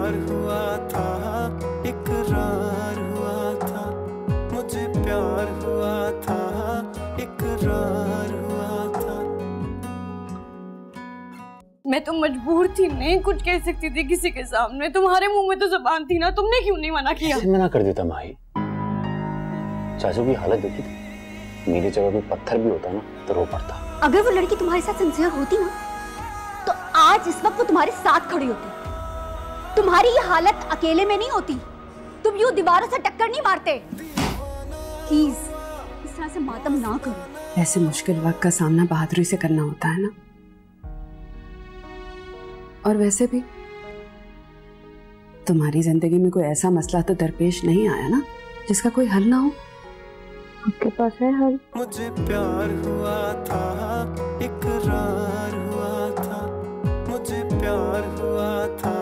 प्यार हुआ था, इकरार हुआ था, मुझे प्यार हुआ था, इकरार हुआ था। मैं तो मजबूर थी, नहीं कुछ कह सकती थी किसी के सामने। तुम्हारे मुंह में तो जुबान थी ना, तुमने क्यों नहीं मना किया? मना कर देता माही। चाचू की हालत देखी थी, मेरी जगह कोई पत्थर भी होता ना तो रो पड़ता। अगर वो लड़की तुम्हारे साथ सिंसियर होती ना तो आज इस वक्त वो तुम्हारे साथ खड़ी होती। तुम्हारी ये हालत अकेले में नहीं होती, तुम यूं दीवारों से टक्कर नहीं मारते। प्लीज इस तरह से मातम ना करो। ऐसे मुश्किल वक्त का सामना बहादुरी से करना होता है ना। और वैसे भी तुम्हारी जिंदगी में कोई ऐसा मसला तो दरपेश नहीं आया ना जिसका कोई हल ना हो। आपके पास है हल। मुझे प्यार हुआ था, इकरार हुआ था, मुझे प्यार हुआ था,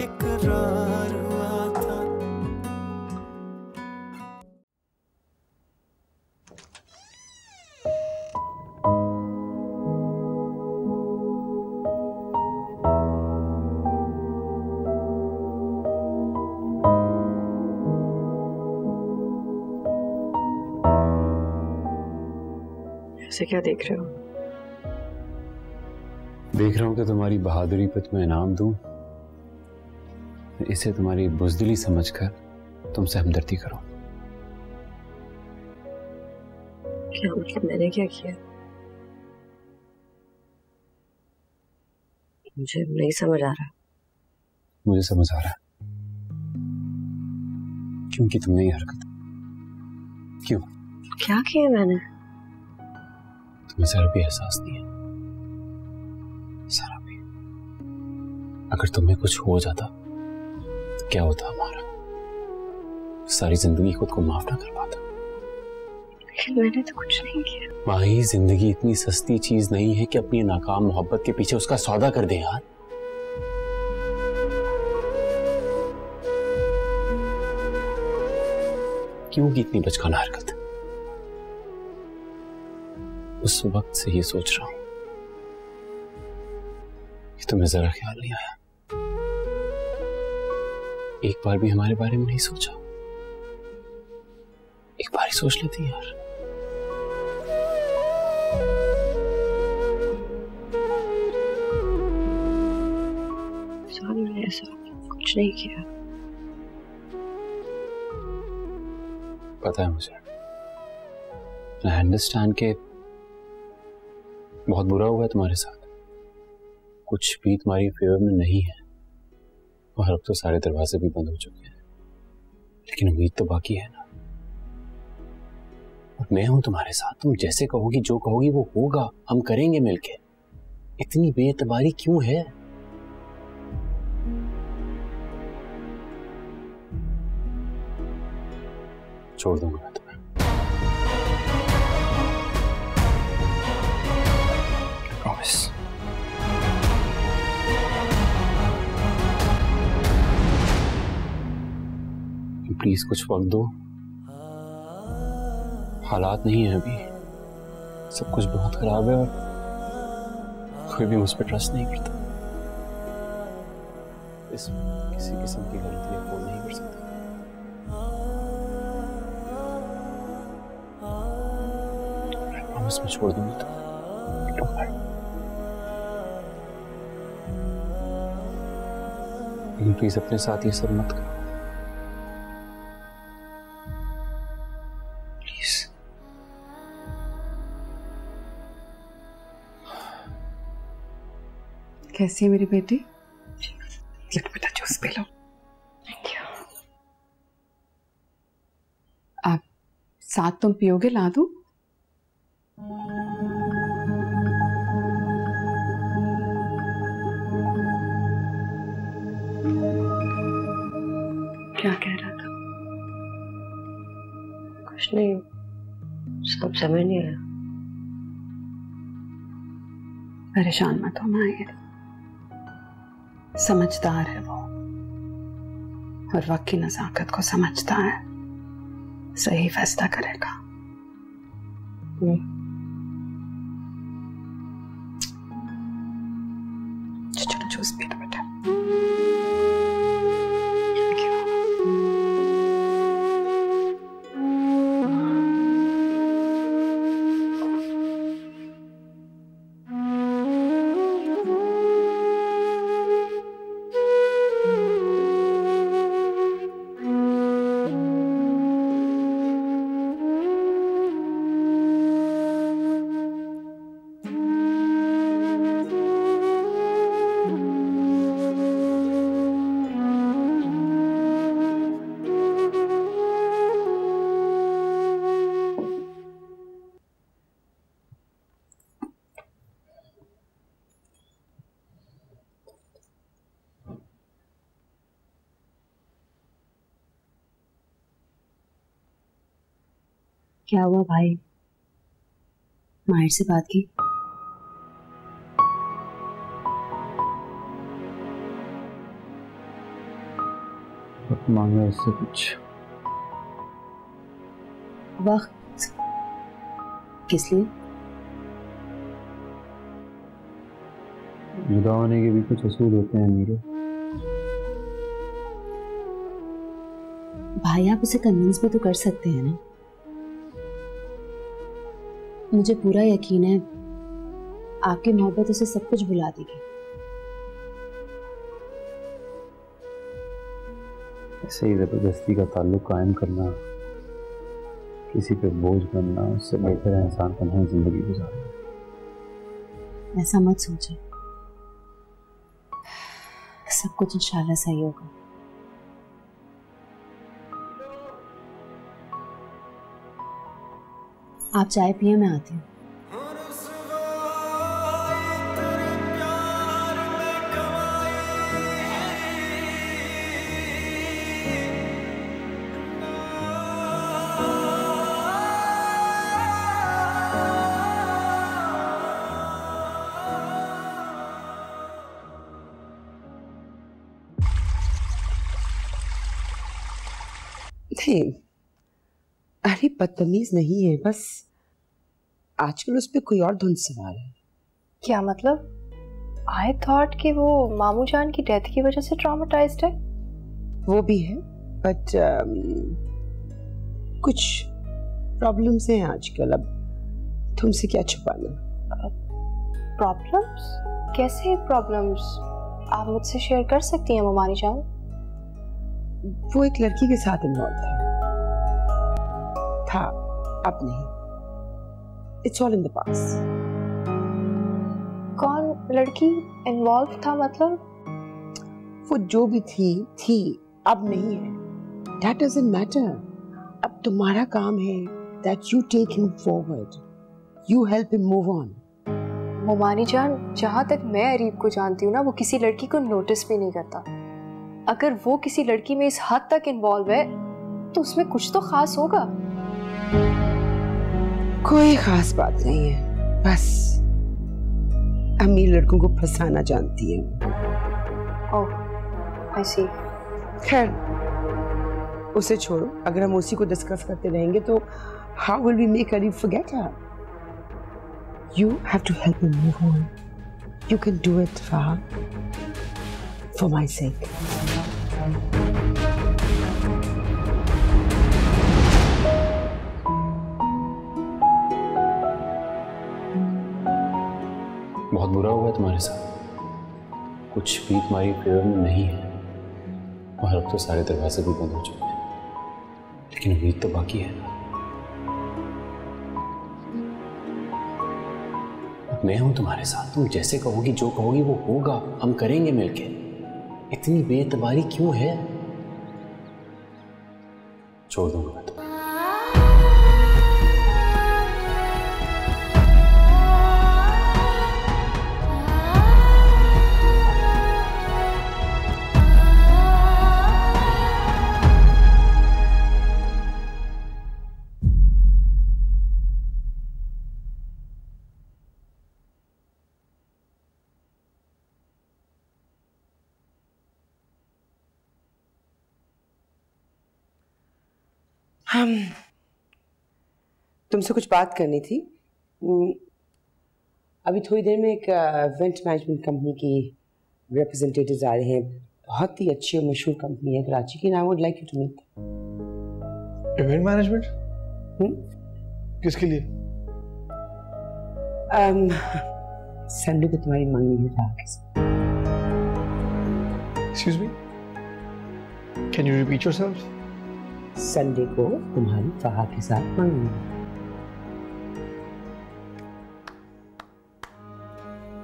इकरार हुआ था। ऐसे क्या देख रहे हो? देख रहा हूं कि तुम्हारी बहादुरी पे तुम्हें इनाम दूं, इसे तुम्हारी बुज़दिली समझकर तुमसे हमदर्दी करो। क्या मतलब मैंने क्या किया? मुझे नहीं समझ आ रहा। मुझे समझ आ रहा है क्योंकि तुमने ये हरकत क्यों? क्या किया मैंने? तुम्हें जरा भी एहसास नहीं है, जरा भी। अगर तुम्हें कुछ हो जाता तो क्या होता हमारा? सारी जिंदगी खुद को माफ ना कर पाता। लेकिन मैंने तो कुछ नहीं किया। माही, जिंदगी इतनी सस्ती चीज नहीं है कि अपनी नाकाम मोहब्बत के पीछे उसका सौदा कर दे यार। क्यों की इतनी बचकाना हरकत? उस वक्त से ये सोच रहा हूं कि तुम्हें जरा ख्याल नहीं आया। एक बार भी हमारे बारे में नहीं सोचा। एक बार ही सोच लेती यार। मैंने ऐसा कुछ नहीं किया। पता है मुझे, आई अंडरस्टैंड के बहुत बुरा हुआ है तुम्हारे साथ, कुछ भी तुम्हारी फेवर में नहीं है और अब तो सारे दरवाजे भी बंद हो चुके हैं, लेकिन उम्मीद तो बाकी है ना। और मैं हूं तुम्हारे साथ, तुम जैसे कहोगी, जो कहोगी वो होगा, हम करेंगे मिलके। इतनी बेएतबारी क्यों है? छोड़ दूंगा मैं तुम्हें। प्रॉमिस। प्लीज कुछ वक्त दो, हालात नहीं है अभी, सब कुछ बहुत खराब है और कोई भी मुझ पर ट्रस्ट नहीं करता। इस किसी किस्म की गलती अफोर्ड नहीं कर सकता। प्रॉमिस मैं छोड़ दूंगा तो। लेकिन प्लीज अपने साथ ये सब मत करो प्लीज। कैसी है मेरी बेटी? बेटा जूस पी लो। आप साथ तुम पियोगे? ला दूं? क्या कह रहा था? कुछ नहीं, सब समझ नहीं आया। परेशान मत हो माहिर, समझदार है वो और वक्त की नजाकत को समझता है, सही फैसला करेगा। चलो जूस पी लो बेटा। क्या हुआ भाई? माहिर से बात की? मांगा उससे कुछ वक्त? किस लिए? जुदा होने के भी कुछ असूल होते हैं मीरे। भाई आप उसे कन्विंस भी तो कर सकते हैं ना। मुझे पूरा यकीन है आपकी मोहब्बत उसे सब कुछ भुला देगी। ऐसे ही जबरदस्ती का ताल्लुक कायम करना, किसी पे बोझ बनना, उससे बेहतर है इंसान को नहीं जिंदगी गुजारना। ऐसा मत सोचो, सब कुछ इंशाल्लाह सही होगा। आप चाय पिए, मैं आती हूँ। नहीं, अरे बदतमीज नहीं है, बस आजकल उस पर कोई और धुन सवार है। क्या मतलब? आई थॉट कि वो मामू जान की डेथ की वजह से ट्रॉमेटाइज्ड है। वो भी है, बट कुछ प्रॉब्लम्स हैं आजकल। अब तुमसे क्या छुपाना। प्रॉब्लम्स? कैसे प्रॉब्लम्स? आप मुझसे शेयर कर सकती हैं ममानी जान। वो एक लड़की के साथ इन्वॉल्व था, अब नहीं। It's all in the past. कौन लड़की इन्वॉल्व था मतलब? वो जो भी थी, अब नहीं है। That doesn't matter. अब तुम्हारा काम है that you take him forward. You help him move on. ममानी जान, जहाँ तक मैं अरीब को जानती हूँ ना, वो किसी लड़की को नोटिस भी नहीं करता। अगर वो किसी लड़की में इस हद तक इन्वॉल्व है तो उसमें कुछ तो खास होगा। कोई खास बात नहीं है, बस अमीर लड़कों को फंसाना जानती है। ओह, I see. खैर, उसे छोड़ो। अगर हम उसी को डिस्कस करते रहेंगे तो how will we make Arif forget her? You have to help him move on. You can do it, Faha. For my sake. बहुत बुरा हुआ तुम्हारे साथ। कुछ भी तुम्हारी फेवर में नहीं है और अब तो सारे दरवाजे भी बंद हो चुके हैं, लेकिन उम्मीद तो बाकी है ना। मैं हूं तुम्हारे साथ। तुम जैसे कहोगी, जो कहोगी वो होगा। हम करेंगे मिलके। इतनी बेतबारी क्यों है? छोड़ दूंगा मैं तुम्हें। हम तुमसे कुछ बात करनी थी। अभी थोड़ी देर में एक इवेंट मैनेजमेंट कंपनी की रिप्रेजेंटेटिव्स आ रहे हैं। बहुत ही अच्छी और मशहूर कंपनी है कराची की। I would like you to meet. Event management? किसके लिए? संडे को तुम्हारी मंगनी है। Excuse me, can you repeat yourself? Sunday को तुम्हारी फहा के साथ मंगनी है।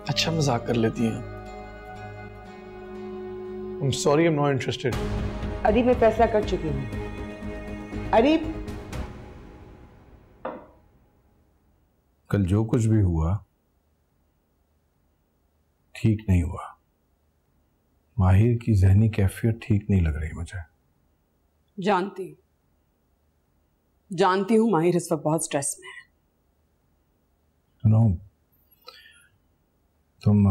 अच्छा, मजाक कर लेती हैं। I'm sorry, I'm not interested. Areeb, मैं फैसला कर चुकी हूँ। अरीब, कल जो कुछ भी हुआ ठीक नहीं हुआ। माहिर की जहनी कैफियत ठीक नहीं लग रही मुझे। जानती हूँ, जानती हूँ माहिर इस वक्त बहुत स्ट्रेस में है। तुम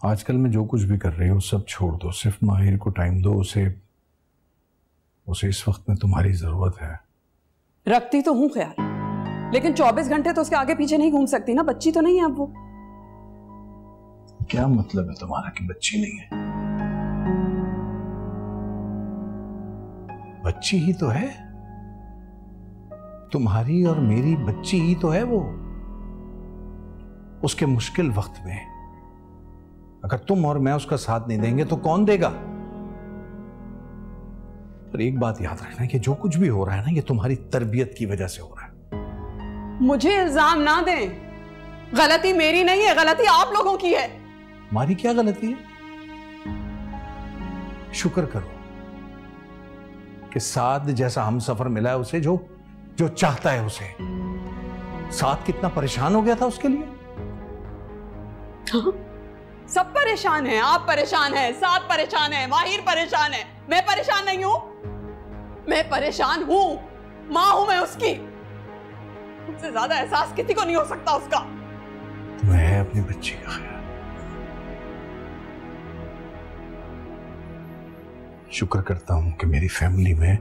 आजकल में जो कुछ भी कर रही हो सब छोड़ दो, सिर्फ माहिर को टाइम दो। उसे इस वक्त में तुम्हारी जरूरत है। रखती तो हूँ ख्याल, लेकिन 24 घंटे तो उसके आगे पीछे नहीं घूम सकती ना, बच्ची तो नहीं है अब वो। क्या मतलब है तुम्हारा कि बच्ची नहीं है? बच्ची ही तो है, तुम्हारी और मेरी बच्ची ही तो है वो। उसके मुश्किल वक्त में अगर तुम और मैं उसका साथ नहीं देंगे तो कौन देगा? पर एक बात याद रखना कि जो कुछ भी हो रहा है ना, ये तुम्हारी तरबियत की वजह से हो रहा है। मुझे इल्जाम ना दें, गलती मेरी नहीं है, गलती आप लोगों की है। हमारी क्या गलती है? शुक्र करो कि साद जैसा हम सफर मिला है उसे, जो चाहता है उसे। साद कितना परेशान हो गया था उसके लिए। हाँ, सब परेशान हैं, आप परेशान हैं, साद परेशान है, माहिर परेशान है। मैं परेशान नहीं हूं? मैं परेशान हूं, मां हूं मैं उसकी। मुझसे ज्यादा एहसास किसी को नहीं हो सकता उसका। तुम्हें है अपनी बच्ची का ख्याल। शुक्र करता हूं कि मेरी फैमिली में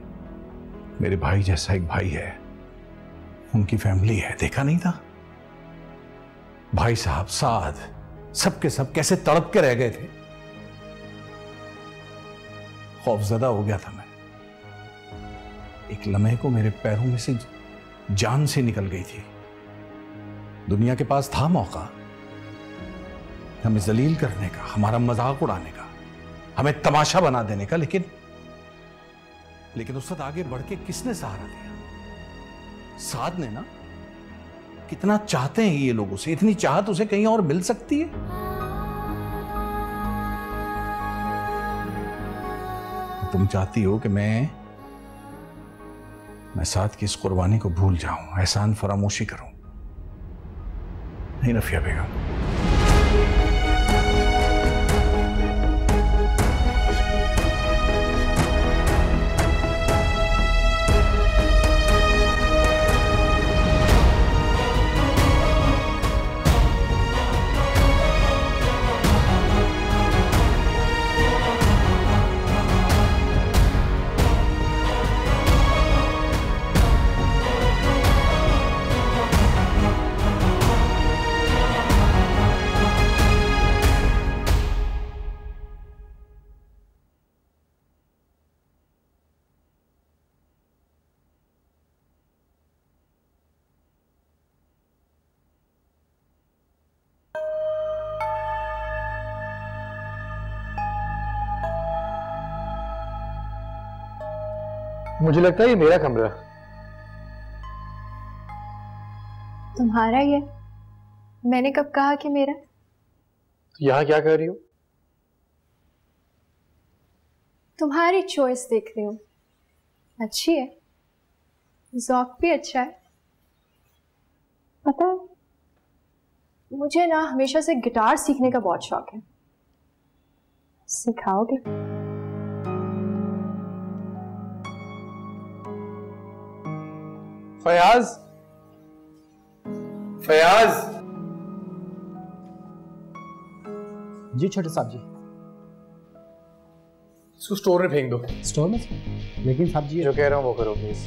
मेरे भाई जैसा एक भाई है, उनकी फैमिली है। देखा नहीं था भाई साहब, साद, सबके सब कैसे तड़प के रह गए थे। खौफजदा हो गया था मैं। एक लम्हे को मेरे पैरों में से जान से निकल गई थी। दुनिया के पास था मौका हमें जलील करने का, हमारा मजाक उड़ाने का, हमें तमाशा बना देने का, लेकिन उस वक्त आगे बढ़ के किसने सहारा दिया? साद ने ना। कितना चाहते हैं ये लोग उसे, इतनी चाहत उसे कहीं और मिल सकती है? तुम चाहती हो कि मैं साद की इस कुर्बानी को भूल जाऊं, एहसान फरामोशी करूं। नहीं रफिया बेगम, मुझे लगता है ये मेरा कमरा। तुम्हारा ही है? मैंने कब कहा कि मेरा? तो यहाँ क्या कर रही हो? तुम्हारी चॉइस देख रही हूँ। अच्छी है, ज़ौक भी अच्छा है। पता है, मुझे ना हमेशा से गिटार सीखने का बहुत शौक है। सिखाओगे? फयाज, फयाज। जी छोटे साहब जी। इसको स्टोर में फेंक दो। स्टोर में? लेकिन साहब जी जो कह रहा हूँ वो करो प्लीज।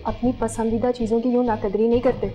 अपनी पसंदीदा चीजों की यूं नाकदरी नहीं करते।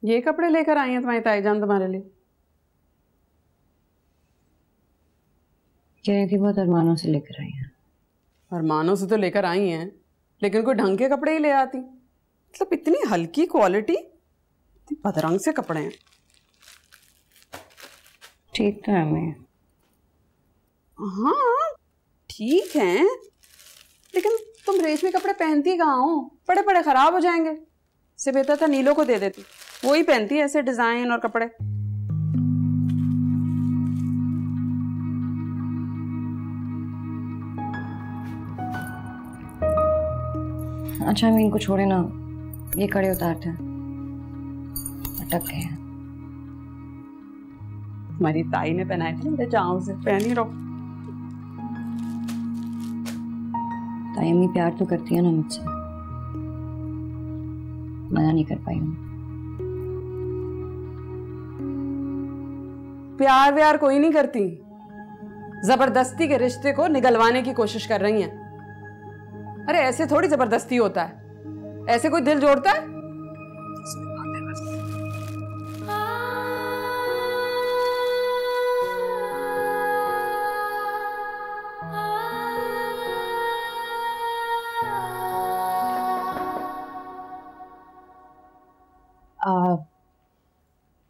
ये कपड़े लेकर आई हैं तुम्हारी ताईजान तुम्हारे लिए? कह रही थी बहुत अरमानों से लेकर आई हैं। अरमानों से तो लेकर आई हैं, लेकिन कोई ढंग के कपड़े ही ले आती। मतलब इतनी हल्की क्वालिटी, इतने बदरंग से कपड़े हैं। ठीक तो है मैं। हाँ ठीक है, लेकिन तुम रेशमी कपड़े पहनती कहाँ हो? पड़े पड़े खराब हो जाएंगे। इससे बेहतर था नीलो को दे देती, वो ही पहनती है ऐसे डिजाइन और कपड़े। अच्छा मैं इनको छोड़े ना, ये कड़े उतारते हैं, अटक गए हैं। हमारी ताई ने पहनाए थे मेरे चाँव से, पहन ही रहो। ताई अम्मी प्यार तो करती है ना मुझसे, मना नहीं कर पाई हूँ। प्यार व्यार कोई नहीं करती, जबरदस्ती के रिश्ते को निगलवाने की कोशिश कर रही हैं। अरे ऐसे थोड़ी जबरदस्ती होता है, ऐसे कोई दिल जोड़ता है?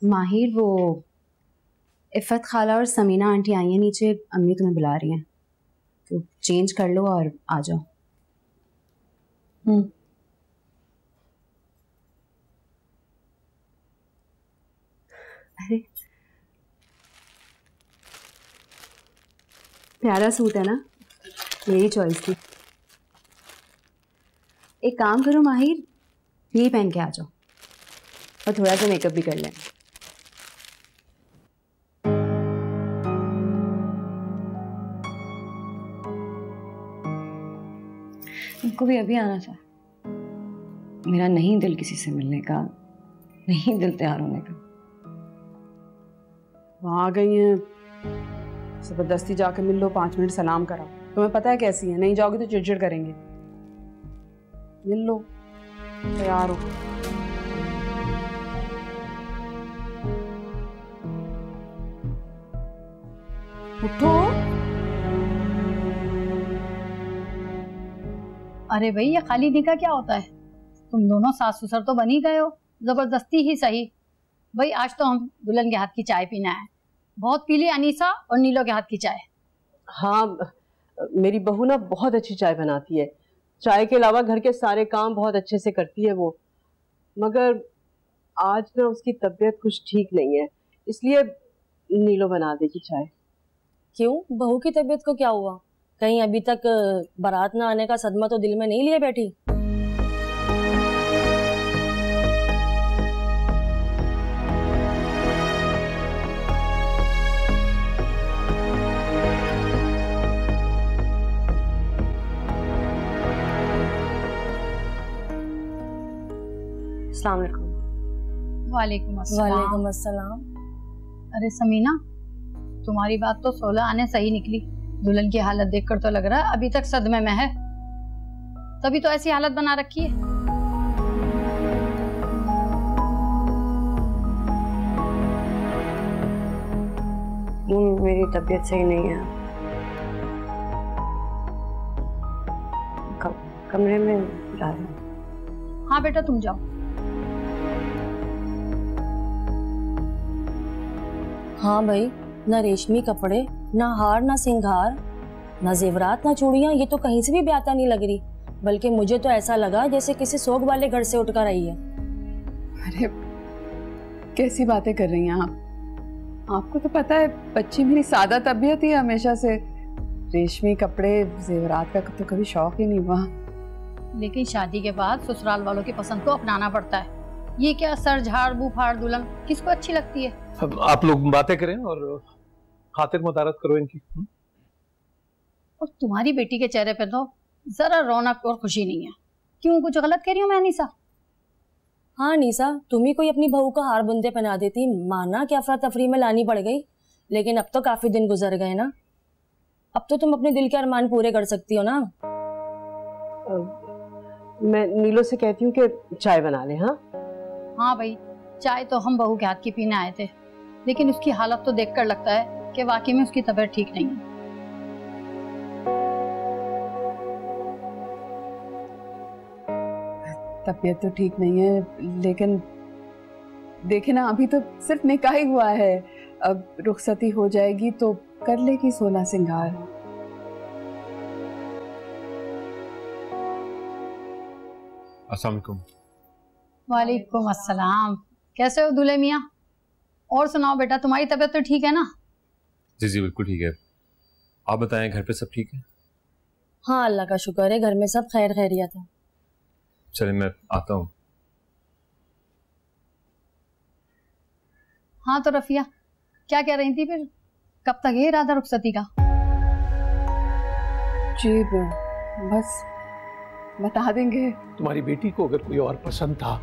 माहिर, वो इफ़त खाला और समीना आंटी आई हैं नीचे, अम्मी तुम्हें बुला रही हैं, तो चेंज कर लो और आ जाओ। अरे प्यारा सूट है ना, मेरी चॉइस थी। एक काम करो माहिर, यही पहन के आ जाओ और थोड़ा सा मेकअप भी कर लें। उनको भी अभी आना था, मेरा नहीं दिल किसी से मिलने का, नहीं दिल तैयार होने का। वहां आ गई हैं, जबरदस्ती जाकर मिल लो, 5 मिनट सलाम कराओ। तुम्हें पता है कैसी है, नहीं जाओगे तो चिड़चिड़ करेंगे। मिल लो, तैयार हो। उठो। अरे भाई ये खाली निकाह क्या होता है? तुम दोनों सास ससुर तो बन ही गए हो, जबरदस्ती ही सही। भाई आज तो हम दुल्हन के हाथ की चाय पीना है, बहुत पी ली अनीसा और नीलो के हाथ की चाय। हाँ मेरी बहू ना बहुत अच्छी चाय बनाती है, चाय के अलावा घर के सारे काम बहुत अच्छे से करती है वो, मगर आज ना उसकी तबीयत कुछ ठीक नहीं है, इसलिए नीलो बना देगी चाय। क्यों, बहू की तबीयत को क्या हुआ? कहीं अभी तक बारात ना आने का सदमा तो दिल में नहीं लिए बैठी? अस्सलाम वालेकुम। वालेकुम अस्सलाम। वालेकुम अस्सलाम। अरे समीना, तुम्हारी बात तो 16 आने सही निकली। दुल्हन की हालत देखकर तो लग रहा है अभी तक सदमे में है, तभी तो ऐसी हालत बना रखी है। मेरी तबीयत सही नहीं है, कमरे में जा रही हूँ। हाँ बेटा तुम जाओ। हाँ भाई, ना रेशमी कपड़े, ना हार, ना सिंगार, ना जेवरात, ना चूड़ियां, ये तो कहीं से भी ब्याता नहीं लग रही, बल्कि मुझे तो ऐसा लगा जैसे किसी सोग वाले घर से उठकर आई है। अरे कैसी बातें कर रही हैं आप? आपको तो पता है बच्ची मेरी सादा तबीयत ही हमेशा से, रेशमी कपड़े जेवरात का तो कभी शौक ही नहीं हुआ। लेकिन शादी के बाद ससुराल वालों की पसंद को अपनाना पड़ता है। ये क्या सर झाड़ बू फाड़ दुल्हन किसको अच्छी लगती है? अब आप लोग बातें करें और खातिर मुतारत करो इनकी। और तुम्हारी बेटी के चेहरे पे तो जरा रौनक और खुशी नहीं है। क्यों, कुछ गलत कह रही हूँ मैं अनीसा? हाँ नीसा, तुम ही कोई अपनी बहू का हार बुंदे पहना देती, माना कि अफरा तफरी में लानी पड़ गई, लेकिन अब तो काफी दिन गुजर गए ना, अब तो तुम अपने दिल के अरमान पूरे कर सकती हो ना। मैं नीलो से कहती हूँ कि चाय बना ले। हाँ हाँ भाई, चाय तो हम बहू के हाथ की पीने आए थे, लेकिन उसकी हालत तो देखकर लगता है कि वाकई में उसकी तबीयत ठीक नहीं है। तबीयत तो ठीक नहीं है, लेकिन देखे ना, अभी तो सिर्फ निकाह ही हुआ है। अब रुखसती हो जाएगी तो कर लेगी 16 सिंगार। अस्सलाम वालेकुम। वालेकुम अस्सलाम। कैसे हो दूल्हे मियाँ? और सुनाओ बेटा, तुम्हारी तबीयत तो ठीक है ना? जी जी बिल्कुल ठीक है। आप बताएं, घर पे सब ठीक है? हाँ अल्लाह का शुक्र है, घर में सब खैर खैरियत है। चलिए मैं आता हूँ। हाँ तो रफिया क्या कह रही थी फिर? कब तक है इरादा रुखसती का? जी बस बता देंगे। तुम्हारी बेटी को अगर कोई और पसंद था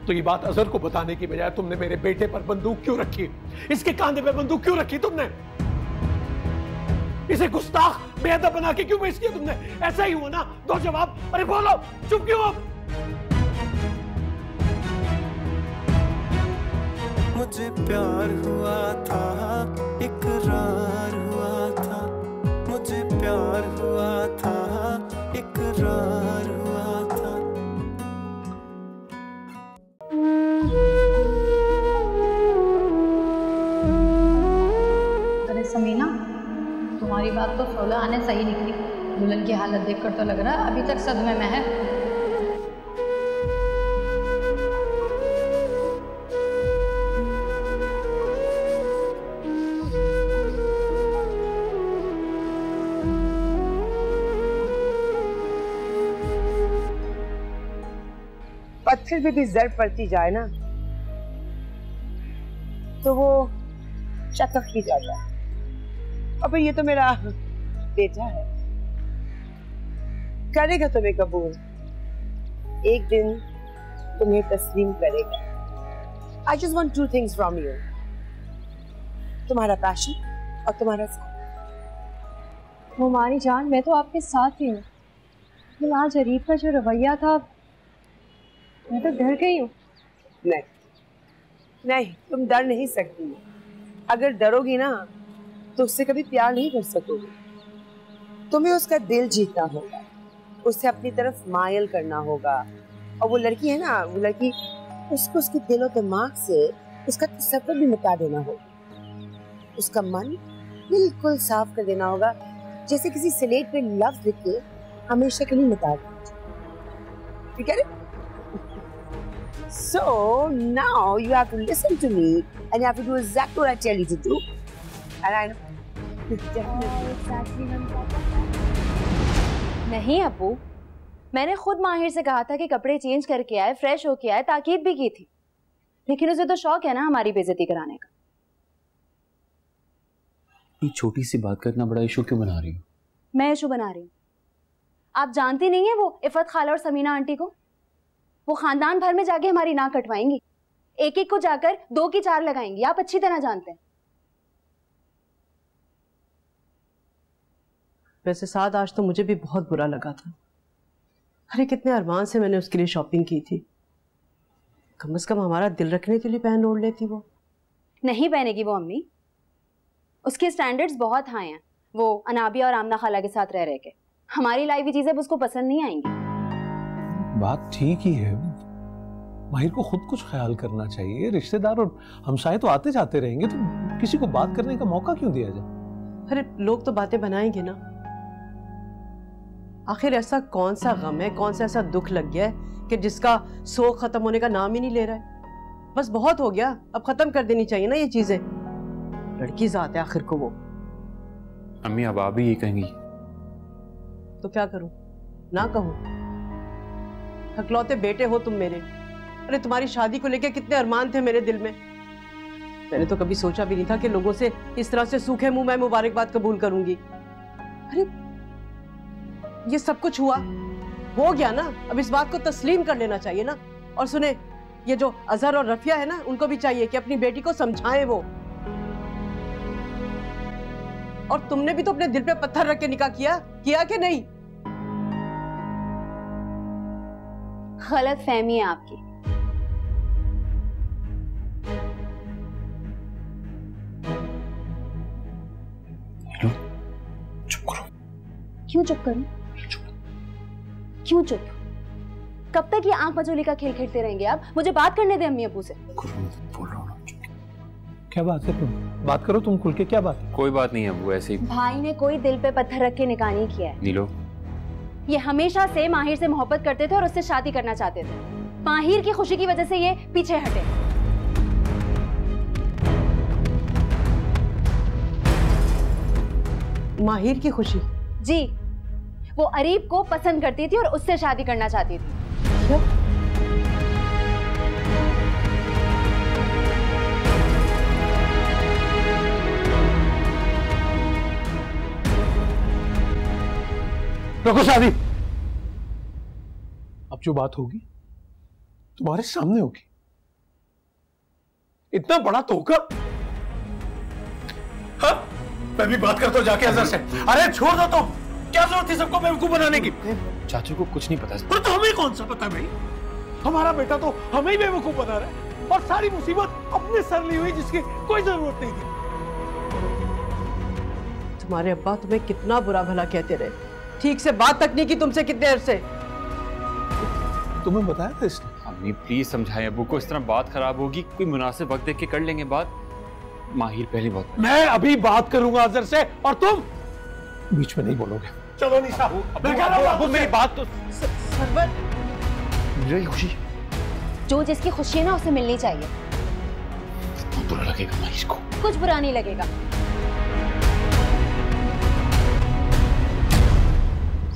तो ये बात अजहर को बताने की बजाय तुमने मेरे बेटे पर बंदूक क्यों रखी? इसके कांधे पे बंदूक क्यों रखी तुमने? इसे गुस्ताख बेअदब बना के क्यों पेश किया तुमने? ऐसा ही हुआ ना? दो जवाब। अरे बोलो, चुप क्यों अब? मुझे प्यार हुआ था, इकरार हुआ था, मुझे प्यार हुआ था, इकरार हुआ था। अरे समीना, तुम्हारी बात तो 16 आने सही निकली। दुल्हन की हालत देखकर तो लग रहा है अभी तक सदमे में है। पत्थर पे भी जड़ पड़ती जाए ना तो वो चटक ही जाता है। अब ये तो मेरा बेटा है, करेगा तुम्हें कबूल, एक दिन तुम्हें तस्लीम करेगा। I just want 2 things from you, तुम्हारा पैशन और तुम्हारा साथ। वो हमारी जान, मैं तो आपके साथ ही हूँ। लेकिन आज अरीब का जो रवैया था, मैं तो डर गई हूँ। नहीं नहीं, तुम डर नहीं सकती। अगर डरोगी ना तो उससे कभी प्यार नहीं कर सकोगे। तुम्हें उसका दिल जीतना होगा, उसे अपनी तरफ मायल करना होगा। और वो लड़की है ना, वो लड़की, उसको उसके दिल और दिमाग से उसका तसव्वुर भी मिटा देना होगा। उसका मन बिल्कुल साफ कर देना होगा, जैसे किसी स्लेट पे लफ्ज लिख के हमेशा के लिए मिटा देना। ठीक है? So now you have to listen to me and you have to do exactly what I tell you to do. And I know. नहीं अब्बू, मैंने खुद माहिर से कहा था कि कपड़े चेंज करके आए, फ्रेश होके आए, ताकीद भी की थी। लेकिन उसे तो शौक है ना हमारी बेइज्जती कराने का। ये छोटी सी बात का इतना बड़ा इशू क्यों बना रही हो? मैं इशू बना रही हूँ? आप जानती नहीं है वो इफ़त खाला और समीना आंटी को? वो खानदान भर में जाके हमारी नाक कटवाएंगी, एक एक को जाकर 2 की 4 लगाएंगी। आप अच्छी तरह जानते हैं। वैसे साथ आज तो मुझे भी बहुत बुरा लगा था। अरे कितने अरमान से मैंने उसके लिए शॉपिंग की थी। कम से कम हमारा दिल रखने के लिए पहन ओढ़ लेती वो। नहीं पहनेगी वो अम्मी, उसके स्टैंडर्ड्स बहुत हाई हैं। वो अनाबिया और आमना खाला के साथ रह रहे के हमारी लाई हुई चीजें उसको पसंद नहीं आएंगी। बात ठीक ही है, माहिर को खुद कुछ ख्याल करना चाहिए। रिश्तेदार और हमसाये तो आते जाते रहेंगे, तो किसी को बात करने का मौका क्यों दिया जाए? अरे लोग तो बातें बनाएंगे ना। आखिर ऐसा कौन सा गम है, कौन सा ऐसा दुख लग गया है कि जिसका शोक खत्म होने का नाम ही नहीं ले रहा है? बस बहुत हो गया, अब खत्म कर देनी चाहिए ना ये चीजें। लड़की जात है आखिर को वो। अम्मी अब आप भी ये कहेंगी तो क्या करूं? ना कहूं? हकलौते बेटे हो तुम मेरे। अरे तुम्हारी शादी को लेकर कितने अरमान थे मेरे दिल में। मैंने तो कभी सोचा भी नहीं था कि लोगों से इस तरह से सूखे मुंह मैं मुबारकबाद कबूल करूंगी। अरे ये सब कुछ हुआ, हो गया ना, अब इस बात को तस्लीम कर लेना चाहिए ना। और सुने, ये जो अजहर और रफिया है ना, उनको भी चाहिए कि अपनी बेटी को समझाएं वो। और तुमने भी तो अपने दिल पे पत्थर रख के निकाह किया कि नहीं? गलत फहमी है आपकी। चुप करो। क्यों चुप करूं? क्यों चुप? कब तक ये आंख मचोली का खेल खेलते रहेंगे आप? मुझे बात करने दे अम्मी अब्बू से। बोल रहा हूँ। क्या बात है? तुम बात करो, तुम खुल के। क्या बात है? कोई बात नहीं है अब्बू, ऐसे ही। भाई ने कोई दिल पे पत्थर रख के निकाह नहीं किया है। नीलो, ये हमेशा से माहिर से मोहब्बत करते थे और उससे शादी करना चाहते थे। माहिर की खुशी की वजह से ये पीछे हटे। माहिर की खुशी? जी, वो अरीब को पसंद करती थी और उससे शादी करना चाहती थी। रखो शादी। अब जो बात होगी तुम्हारे सामने होगी। इतना बड़ा धोखा। हाँ, मैं भी बात करता हूं जाके अजहर से। अरे छोड़ दो तुम, क्या जरूरत थी सबको बेवकूफ बनाने की? चाचू को कुछ नहीं पता। तो हमें कौन सा पता भाई? हमारा बेटा तो हमें ही बेवकूफ बना रहा है और सारी मुसीबत अपने सर ली हुई जिसकी कोई जरूरत नहीं थी। तुम्हारे अब्बा तुम्हें कितना बुरा भला कहते रहे, ठीक से बात तक नहीं की तुमसे कितने देर से। तुम्हें बताया था इसने? अम्मी प्लीज समझाएं अब्बू को, इस तरह बात खराब होगी। कोई मुनासिब वक्त देख के कर लेंगे बात। माहिर पहली बात। मैं अभी बात करूंगा अजहर से और तुम बीच में नहीं बोलोगे। चलो निशा, मैं कह रहा हूं मेरी बात तो। सरवर, मेरी खुशी, जो जिसकी खुशी है ना उसे मिलनी चाहिए। बुरा लगेगा माहिर को। कुछ बुरा नहीं लगेगा।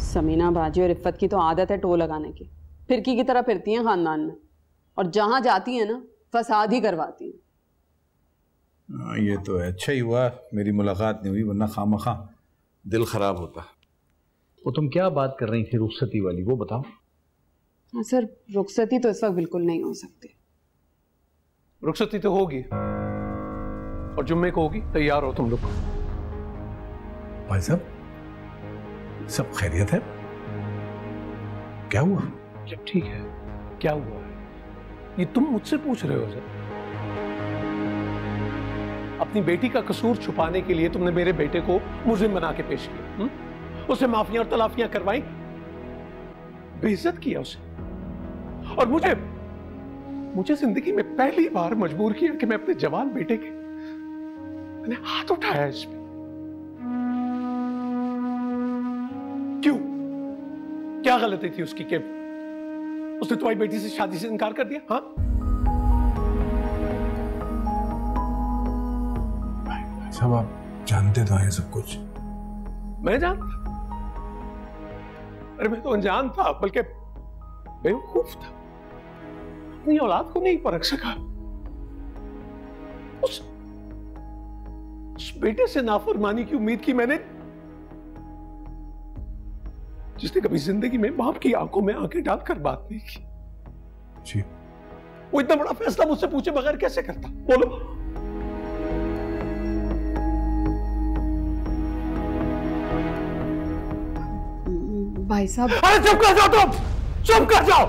समीना बाजी और इफ्फत की तो आदत है टो लगाने की। फिरकी की तरह फिरती हैं खानदान में और जहां जाती हैं ना फसाद ही करवाती हैं। ये तो अच्छा ही हुआ मेरी मुलाकात नहीं हुई, वरना खामखा दिल खराब होता। वो तुम क्या बात कर रही थी रुखसती वाली, वो बताओ। हाँ सर, रुखसती तो इस वक्त बिल्कुल नहीं हो सकती। रुखसती तो होगी और जुम्मे को होगी। तैयार हो तुम लोग? भाई साहब, सब खैरियत है? क्या हुआ? जब ठीक है, क्या हुआ है ये तुम मुझसे पूछ रहे हो सर? अपनी बेटी का कसूर छुपाने के लिए तुमने मेरे बेटे को मुजरिम बना के पेश किया। उसे माफियां और तलाफियां करवाई, बेइज्जत किया उसे, और मुझे जिंदगी में पहली बार मजबूर किया कि मैं अपने जवान बेटे के मैंने हाथ उठाया इसमें। क्यों? क्या गलती थी उसकी कि उसने तुम्हारी बेटी से शादी से इनकार कर दिया? हाँ, सब आप जानते तो हैं सब कुछ। मैं जानता? अरे मैं तो अनजान था, बल्कि बेवकूफ था। अपनी औलाद को नहीं परख सका। उस बेटे से नाफरमानी की उम्मीद की मैंने, जिसने कभी जिंदगी में बाप की आंखों में आंखें डालकर बात नहीं की। जी। वो इतना बड़ा फैसला मुझसे पूछे बगैर कैसे करता? बोलो। भाई साहब, अरे चुप कर जाओ तुम, चुप कर जाओ।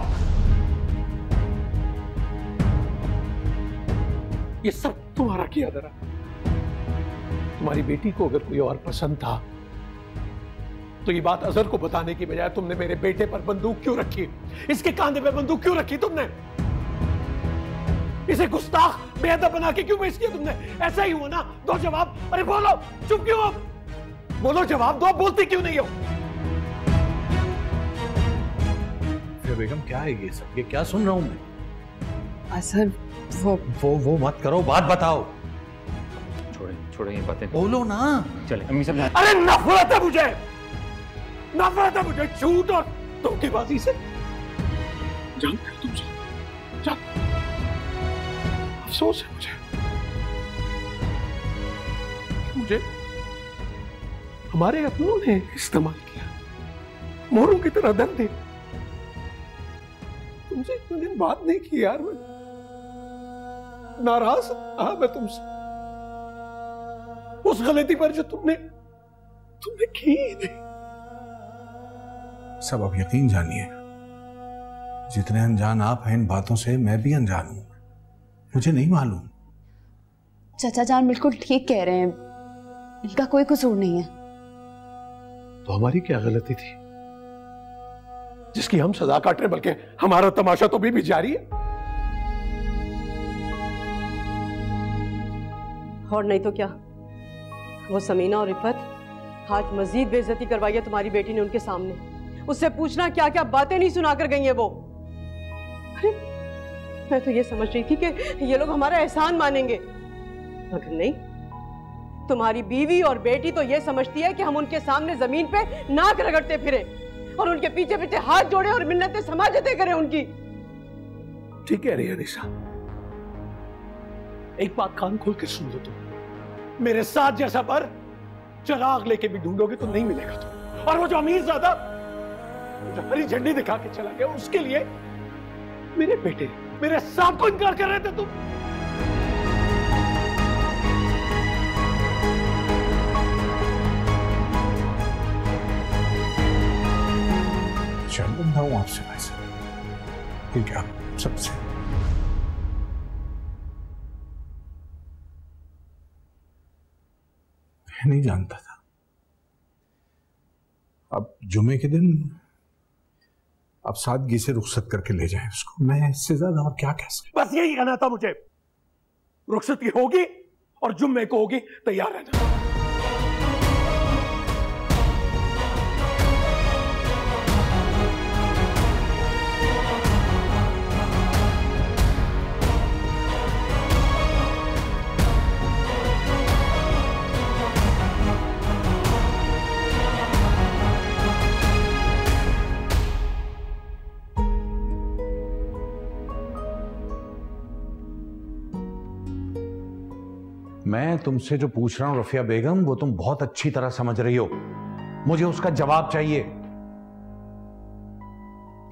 ये सब तुम्हारा किया धरा। तुम्हारी बेटी को अगर कोई और पसंद था तो ये बात अजहर को बताने की बजाय तुमने मेरे बेटे पर बंदूक क्यों रखी? इसके कांधे पे बंदूक क्यों रखी तुमने? इसे गुस्ताख बेअदब बना के क्यों पेश किया तुमने? ऐसा ही हुआ ना? दो जवाब। अरे बोलो, चुप क्यों हो? बोलो, जवाब दो। बोलती क्यों नहीं हो? बेगम क्या है ये सब? ये क्या सुन रहा हूं मैं? सर वो मत करो, बात बताओ। छोड़े ये बातें। बोलो ना। चले अम्मी समझा। अरे नफरत है मुझे, नफरत है मुझे झूठ और धोखेबाजी से। जानते हो तुम, अफसोस है मुझे हमारे अपनों ने इस्तेमाल किया, मोरों की तरह दर्द दे। तुमसे इतने दिन बात नहीं की यार, मैं नाराज था मैं तुमसे उस गलती पर जो तुमने की नहीं। सब अब यकीन जानिए, जितने अनजान आप हैं इन बातों से, मैं भी अनजान हूं। मुझे नहीं मालूम। चाचा जान बिल्कुल ठीक कह रहे हैं, इनका कोई कसूर नहीं है। तो हमारी क्या गलती थी? जिसकी हम सजा काट रहे, बल्कि हमारा तमाशा तो भी जारी है। और नहीं तो क्या, वो समीना और इफ़त आज मजीद बेइज्जती करवाई है तुम्हारी बेटी ने उनके सामने। उससे पूछना क्या क्या बातें नहीं सुनाकर गई है वो। अरे मैं तो ये समझ रही थी कि ये लोग हमारा एहसान मानेंगे, मगर नहीं। तुम्हारी बीवी और बेटी तो ये समझती है कि हम उनके सामने जमीन पे नाक रगड़ते फिरे और उनके पीछे पीछे हाथ जोड़े और मिन्नतें समाजतें करें उनकी। ठीक है रे अनीसा, एक बात कान खोल के सुन लो तुम, मेरे साथ जैसा पर चिराग लेके भी ढूंढोगे तो नहीं मिलेगा तुम। और वो जो अमीरजादा जो हरी झंडी दिखा के चला गया, उसके लिए मेरे बेटे मेरे साथ को इनकार कर रहे थे तुम। शर्मिंदा हूं आपसे भाई साहब, ठीक है आप सबसे। मैं नहीं जानता था। अब जुमे के दिन आप सादगी से रुखसत करके ले जाएं उसको, मैं इससे ज्यादा और क्या कह सकता। बस यही कहना था मुझे, रुखसती होगी और जुम्मे को होगी, तैयार रहना। मैं तुमसे जो पूछ रहा हूं रफिया बेगम, वो तुम बहुत अच्छी तरह समझ रही हो। मुझे उसका जवाब चाहिए।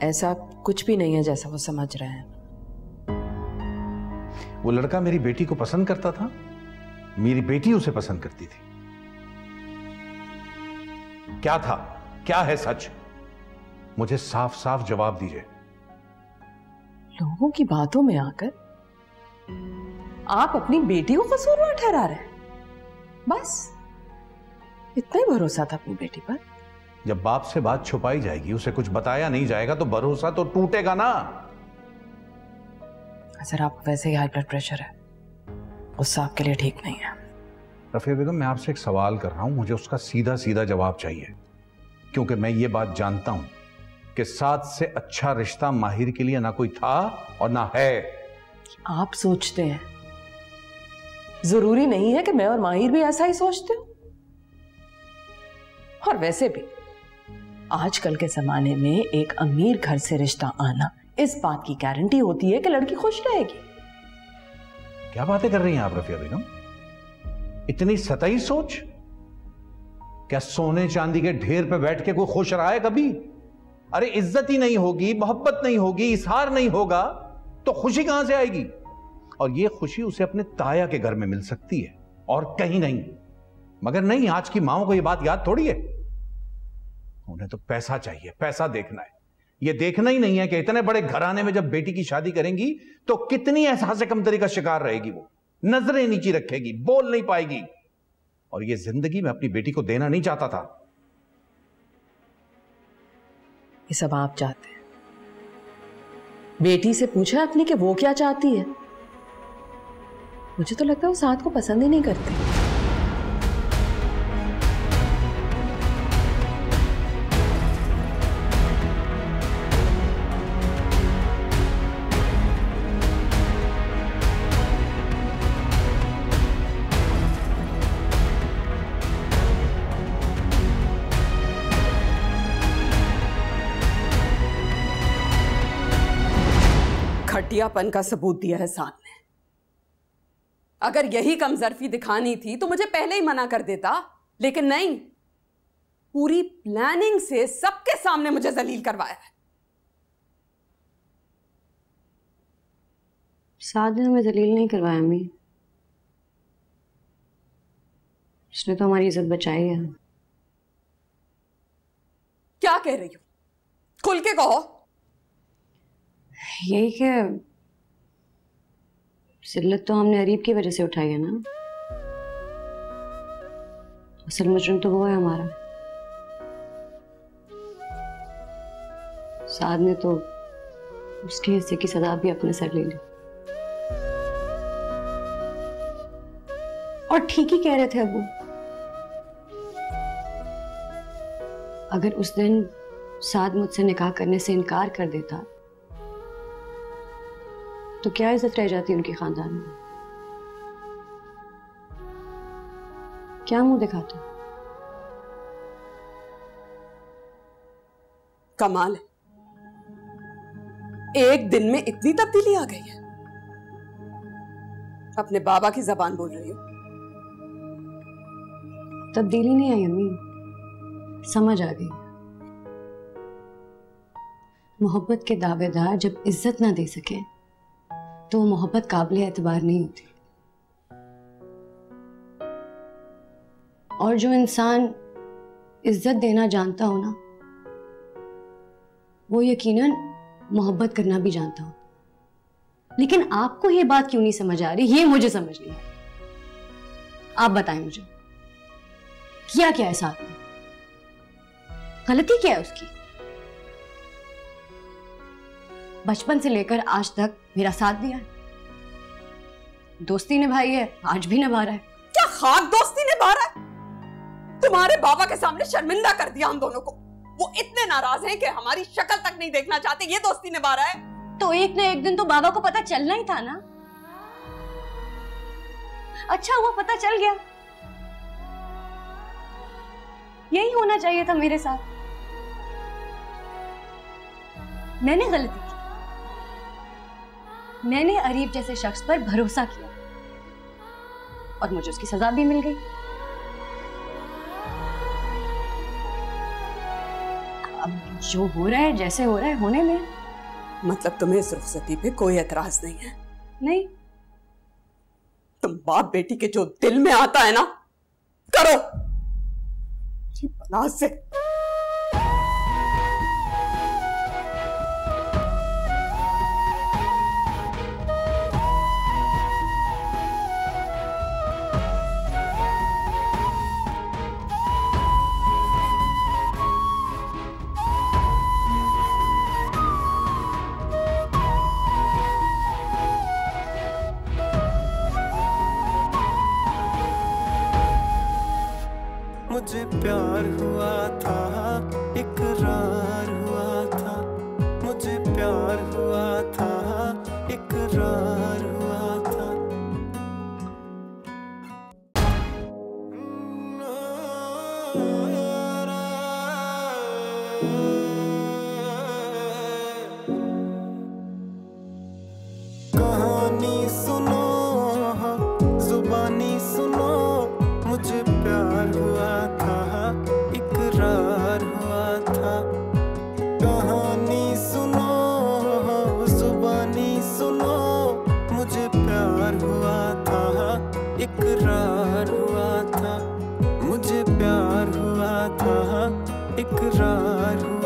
ऐसा कुछ भी नहीं है जैसा वो समझ रहे हैं। वो लड़का मेरी बेटी को पसंद करता था, मेरी बेटी उसे पसंद करती थी। क्या था, क्या है सच? मुझे साफ साफ जवाब दीजिए। लोगों की बातों में आकर आप अपनी बेटी को कसूरवार ठहरा रहे हैं। बस इतना ही भरोसा था अपनी बेटी पर। जब बाप से बात छुपाई जाएगी, उसे कुछ बताया नहीं जाएगा, तो भरोसा तो टूटेगा ना। सर आपको वैसे ही हाई ब्लड प्रेशर है, गुस्सा आपके लिए ठीक नहीं है। रफिया बेगम, मैं आपसे एक सवाल कर रहा हूं, मुझे उसका सीधा सीधा जवाब चाहिए, क्योंकि मैं ये बात जानता हूं कि साथ से अच्छा रिश्ता माहिर के लिए ना कोई था और ना है। आप सोचते हैं, जरूरी नहीं है कि मैं और माहिर भी ऐसा ही सोचते हो। और वैसे भी आजकल के जमाने में एक अमीर घर से रिश्ता आना इस बात की गारंटी होती है कि लड़की खुश रहेगी। क्या बातें कर रही हैं आप रफिया बेगम? इतनी सतही सोच? क्या सोने चांदी के ढेर पे बैठ के कोई खुश रहा है कभी? अरे इज्जत ही नहीं होगी, मोहब्बत नहीं होगी, इजहार नहीं होगा, तो खुशी कहां से आएगी? और ये खुशी उसे अपने ताया के घर में मिल सकती है और कहीं नहीं। मगर नहीं, आज की माओं को ये बात याद थोड़ी है। उन्हें तो पैसा चाहिए, पैसा देखना है। ये देखना ही नहीं है कि इतने बड़े घराने में जब बेटी की शादी करेंगी तो कितनी एहसास कमतरी का शिकार रहेगी। वो नजरें नीची रखेगी, बोल नहीं पाएगी, और ये जिंदगी में अपनी बेटी को देना नहीं चाहता था। ये सब आप चाहते हैं। बेटी से पूछा अपनी कि वो क्या चाहती है? मुझे तो लगता है वो साथ को पसंद ही नहीं करती। घटियापन का सबूत दिया है साथ ने। अगर यही कमजोरी दिखानी थी तो मुझे पहले ही मना कर देता, लेकिन नहीं, पूरी प्लानिंग से सबके सामने मुझे जलील करवाया है। साद ने हमें जलील नहीं करवाया अम्मी, उसने तो हमारी इज्जत बचाई है। क्या कह रही हो? खुल के कहो। यही कि जिल्लत तो हमने अरीब की वजह से उठाई है ना, असल मुजरिम तो वो है हमारा। साद ने तो उसके हिस्से की सजा भी अपने सर ले ली। और ठीक ही कह रहे थे अबू। अगर उस दिन साद मुझसे निकाह करने से इनकार कर देता तो क्या इज्जत रह जाती उनके खानदान में? क्या मुंह दिखाते? कमाल है, एक दिन में इतनी तब्दीली आ गई है। अपने बाबा की जबान बोल रही हो। तब्दीली नहीं आई अम्मी, समझ आ गई। मोहब्बत के दावेदार जब इज्जत ना दे सके तो वो मोहब्बत काबिल एतबार नहीं होती। और जो इंसान इज्जत देना जानता हो ना, वो यकीनन मोहब्बत करना भी जानता हो। लेकिन आपको ये बात क्यों नहीं समझ आ रही, ये मुझे समझ नहीं आ रही। आप बताएं मुझे, किया क्या है साथ में? गलती क्या है उसकी? बचपन से लेकर आज तक मेरा साथ दिया है, दोस्ती निभाई है, आज भी निभा रहा है। क्या खाक दोस्ती निभा रहा है? तुम्हारे बाबा के सामने शर्मिंदा कर दिया हम दोनों को। वो इतने नाराज हैं कि हमारी शक्ल तक नहीं देखना चाहते। ये दोस्ती निभा रहा है। तो एक न एक दिन तो बाबा को पता चलना ही था ना। अच्छा हुआ पता चल गया। यही होना चाहिए था मेरे साथ। मैंने गलती की, मैंने अरीब जैसे शख्स पर भरोसा किया और मुझे उसकी सजा भी मिल गई। अब जो हो रहा है, जैसे हो रहा है, होने में। मतलब तुम्हें इस रुखसती पे कोई एतराज नहीं है? नहीं। तुम बाप बेटी के जो दिल में आता है ना, करो। बना से मुझे प्यार हुआ था, इकरार हुआ था। मुझे प्यार हुआ था, इकरार हुआ था। कहानी सुनो, जुबानी सुनो। मुझे प्यार हुआ था, इकरार हुआ था। कहानी सुनो, जुबानी सुनो। मुझे प्यार हुआ था, इकरार हुआ था। मुझे प्यार हुआ था, इकरार हुआ था।